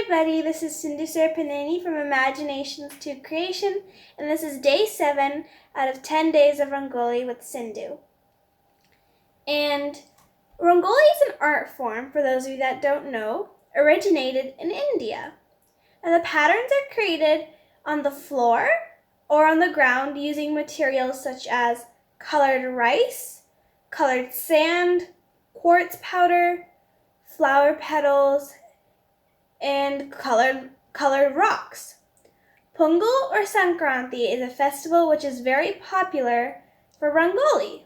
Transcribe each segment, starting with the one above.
everybody, this is Sindhu Panini from Imaginations to Creation, and this is day 7 out of 10 days of Rangoli with Sindhu. And Rangoli is an art form, for those of you that don't know, originated in India. And the patterns are created on the floor or on the ground using materials such as colored rice, colored sand, quartz powder, flower petals, and colored rocks. Pongal or Sankrathi is a festival which is very popular for Rangoli.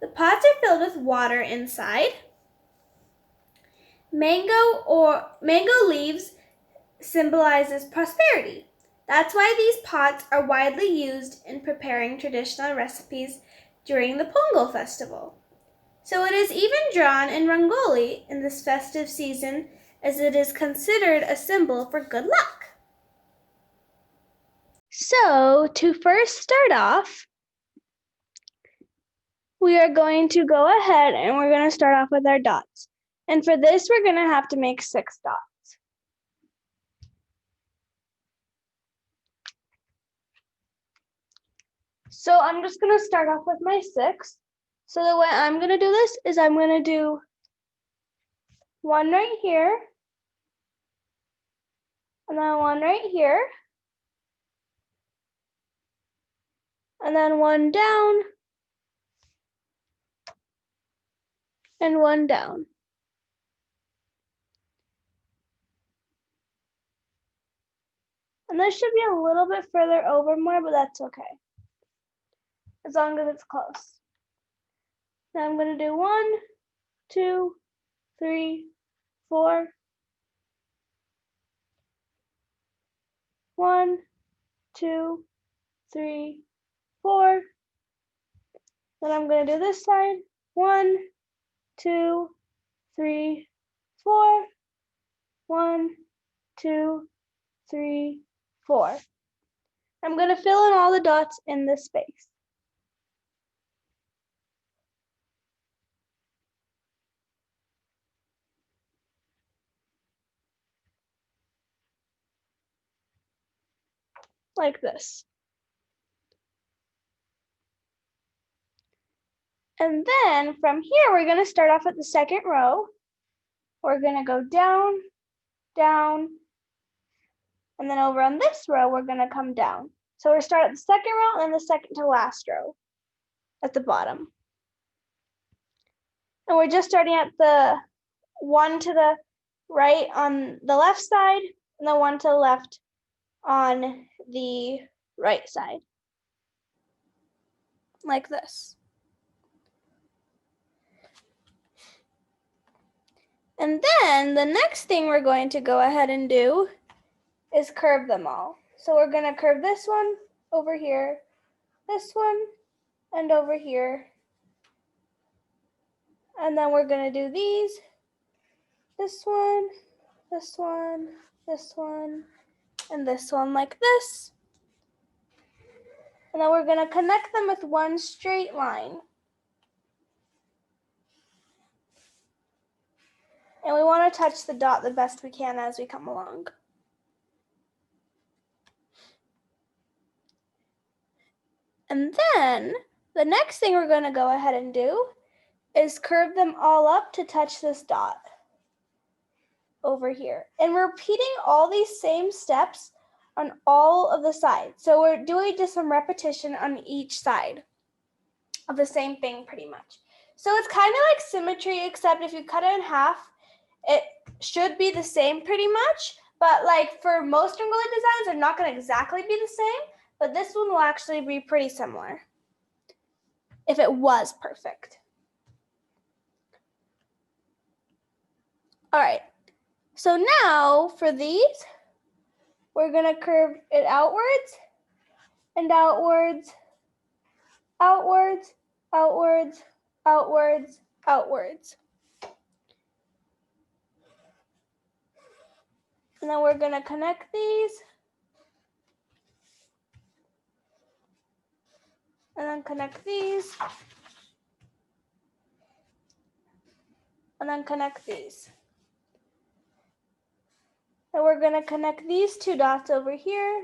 The pots are filled with water inside. Mango leaves symbolizes prosperity. That's why these pots are widely used in preparing traditional recipes during the Pongal festival. So it is even drawn in Rangoli in this festive season, as it is considered a symbol for good luck. So, to first start off, we are going to go ahead and we're going to start off with our dots. And for this, we're going to have to make 6 dots. So I'm just going to start off with my 6. So the way I'm going to do this is I'm going to do 1 right here, and then 1 right here, and then 1 down, and 1 down. And this should be a little bit further over more, but that's okay, as long as it's close. Now I'm going to do 1, 2, 3, 4. 1, 2, 3, 4. Then I'm going to do this side. 1, 2, 3, 4. 1, 2, 3, 4. I'm going to fill in all the dots in this space. Like this. And then from here, we're going to start off at the second row. We're going to go down, down, and then over on this row, we're going to come down. So we're start at the second row and then the second to last row at the bottom. And we're just starting at the 1 to the right on the left side and the 1 to the left on the right side. Like this. And then the next thing we're going to go ahead and do is curve them all. So we're going to curve this one over here, this one, and over here. And then we're going to do these, this one, this one, this one, and this one like this. And then we're going to connect them with one straight line. And we want to touch the dot the best we can as we come along. And then the next thing we're going to go ahead and do is curve them all up to touch this dot over here. And we're repeating all these same steps on all of the sides. So we're doing just some repetition on each side of the same thing pretty much. So it's kind of like symmetry, except if you cut it in half, it should be the same pretty much. But like for most Rangoli designs, they're not going to exactly be the same, but this one will actually be pretty similar if it was perfect. All right, so now for these, we're going to curve it outwards and outwards, outwards, outwards, outwards, outwards. And then we're going to connect these. And then connect these. And then connect these. And we're going to connect these two dots over here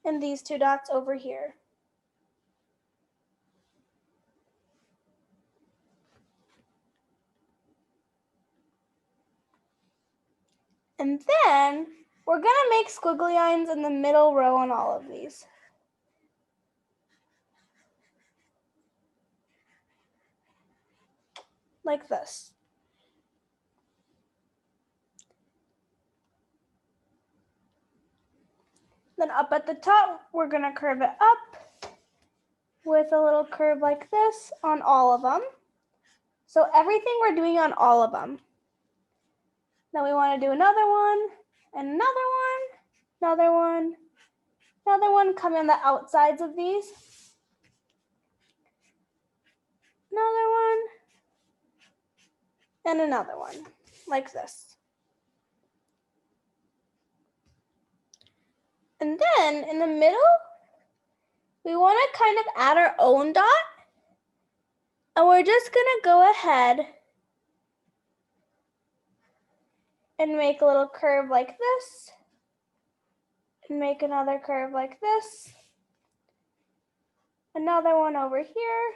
and these two dots over here. And then we're going to make squiggly lines in the middle row on all of these. Like this. Then up at the top, we're going to curve it up with a little curve like this on all of them. So everything we're doing on all of them. Then we want to do another one, and another one, another one, another one coming on the outsides of these. Another one, and another one, like this. And then in the middle, we want to kind of add our own dot. And we're just going to go ahead and make a little curve like this. And make another curve like this. Another one over here.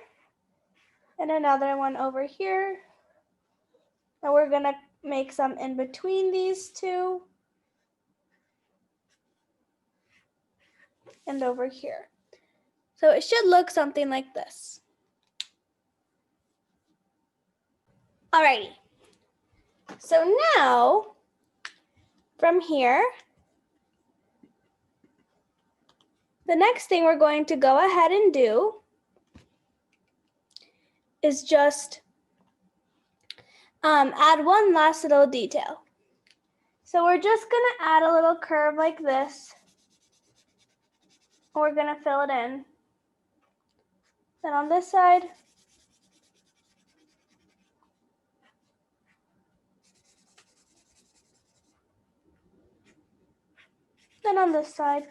And another one over here. And we're going to make some in between these two. And over here. So it should look something like this. Alrighty. So now, from here, the next thing we're going to go ahead and do is just add one last little detail. So we're just going to add a little curve like this. We're going to fill it in. Then on this side, then on this side,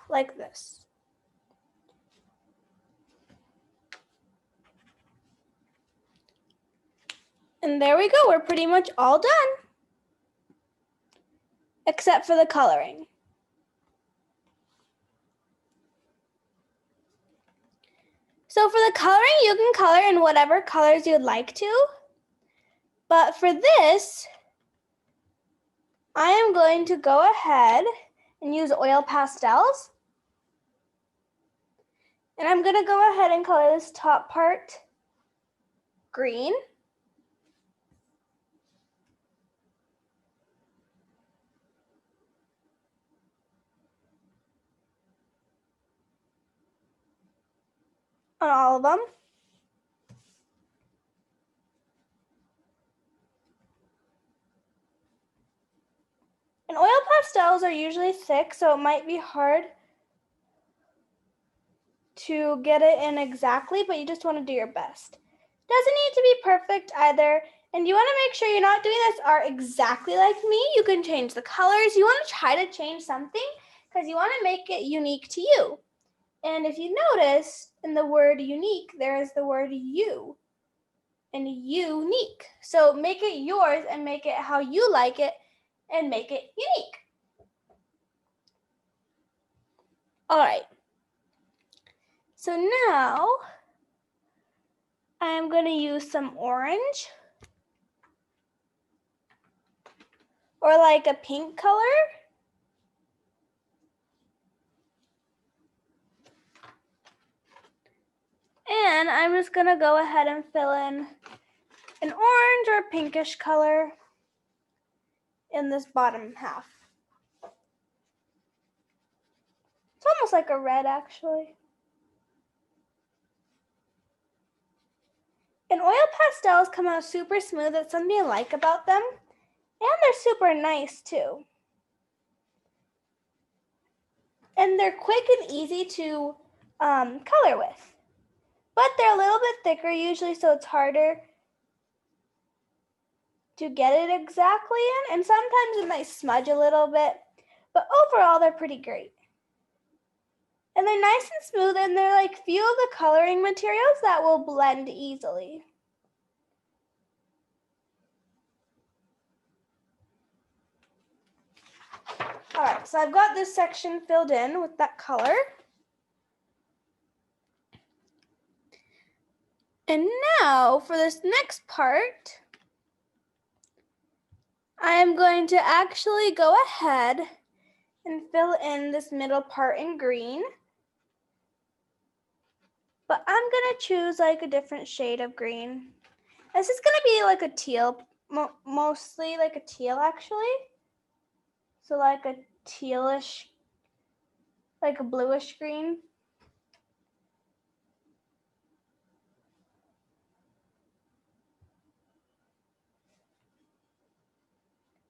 like this. And there we go, we're pretty much all done, except for the coloring. So for the coloring, you can color in whatever colors you'd like to. But for this, I am going to go ahead and use oil pastels. And I'm going to go ahead and color this top part green. On all of them. And oil pastels are usually thick, so it might be hard to get it in exactly, but you just want to do your best. Doesn't need to be perfect either, and you want to make sure you're not doing this art exactly like me. You can change the colors. You want to try to change something because you want to make it unique to you. And if you notice, in the word unique, there is the word you and unique. So make it yours and make it how you like it and make it unique. All right. So now I'm going to use some orange or like a pink color. And I'm just going to go ahead and fill in an orange or pinkish color in this bottom half. It's almost like a red, actually. And oil pastels come out super smooth. That's something I like about them. And they're super nice, too. And they're quick and easy to color with. But they're a little bit thicker usually, so it's harder to get it exactly in. And sometimes it might smudge a little bit. But overall, they're pretty great. And they're nice and smooth, and they're like few of the coloring materials that will blend easily. All right, so I've got this section filled in with that color. And now for this next part, I am going to actually go ahead and fill in this middle part in green. But I'm gonna choose like a different shade of green. This is gonna be like a teal, mostly like a teal actually. So like a tealish, like a bluish green.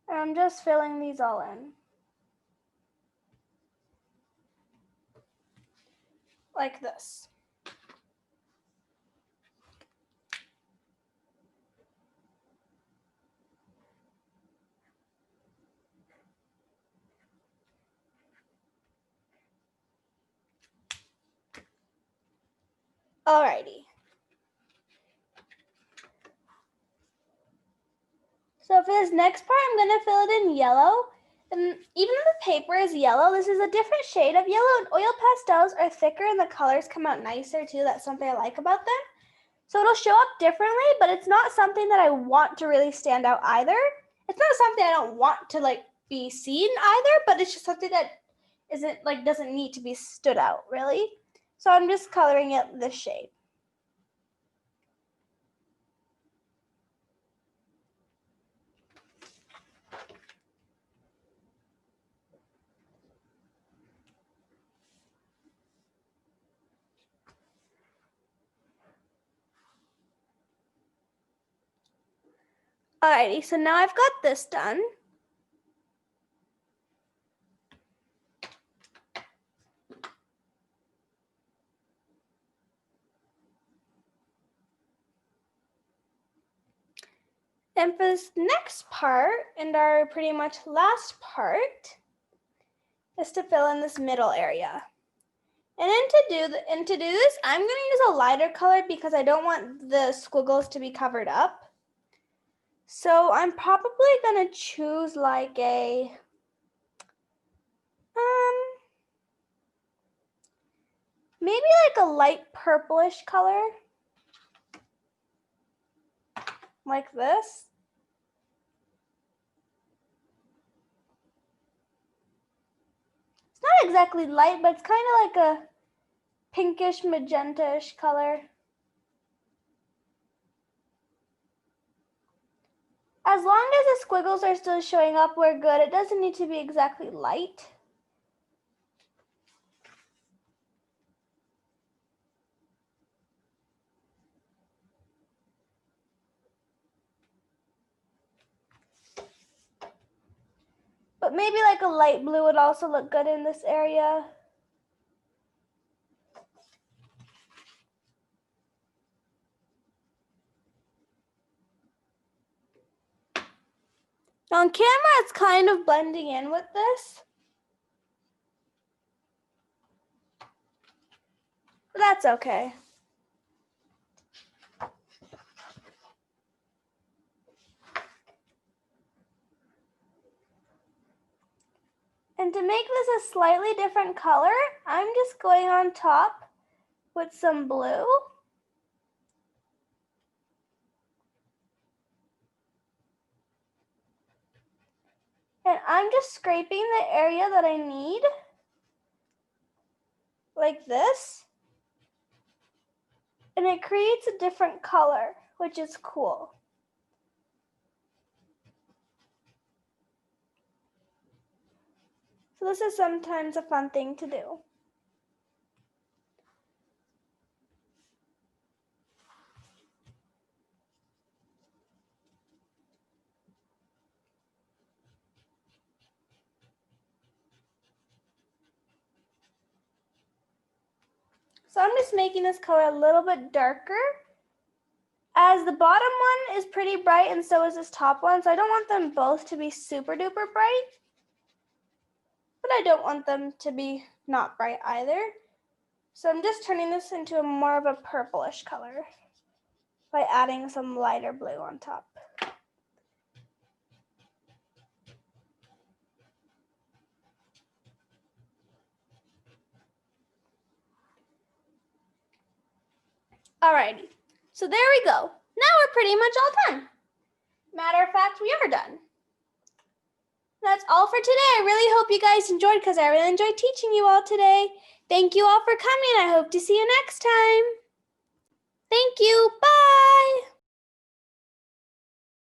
And I'm just filling these all in. Like this. Alrighty. So for this next part, I'm gonna fill it in yellow. And even though the paper is yellow, this is a different shade of yellow, and oil pastels are thicker and the colors come out nicer too. That's something I like about them. So it'll show up differently, but it's not something that I want to really stand out either. It's not something I don't want to like be seen either, but it's just something that doesn't need to be stood out really. So I'm just coloring it this shade. Alrighty, so now I've got this done. And for this next part, and our pretty much last part, is to fill in this middle area. And to do this, I'm going to use a lighter color because I don't want the squiggles to be covered up. So I'm probably going to choose like a maybe like a light purplish color. Like this. It's not exactly light, but it's kind of like a pinkish magenta-ish color. As long as the squiggles are still showing up, we're good. It doesn't need to be exactly light. But maybe like a light blue would also look good in this area. Now on camera, it's kind of blending in with this. But that's okay. And to make this a slightly different color, I'm just going on top with some blue. And I'm just scraping the area that I need, like this. And it creates a different color, which is cool. So this is sometimes a fun thing to do. So I'm just making this color a little bit darker, as the bottom one is pretty bright and so is this top one. So I don't want them both to be super duper bright, but I don't want them to be not bright either. So I'm just turning this into more of a purplish color by adding some lighter blue on top. Alrighty, so there we go. Now we're pretty much all done. Matter of fact, we are done. That's all for today. I really hope you guys enjoyed because I really enjoyed teaching you all today. Thank you all for coming. I hope to see you next time. Thank you. Bye.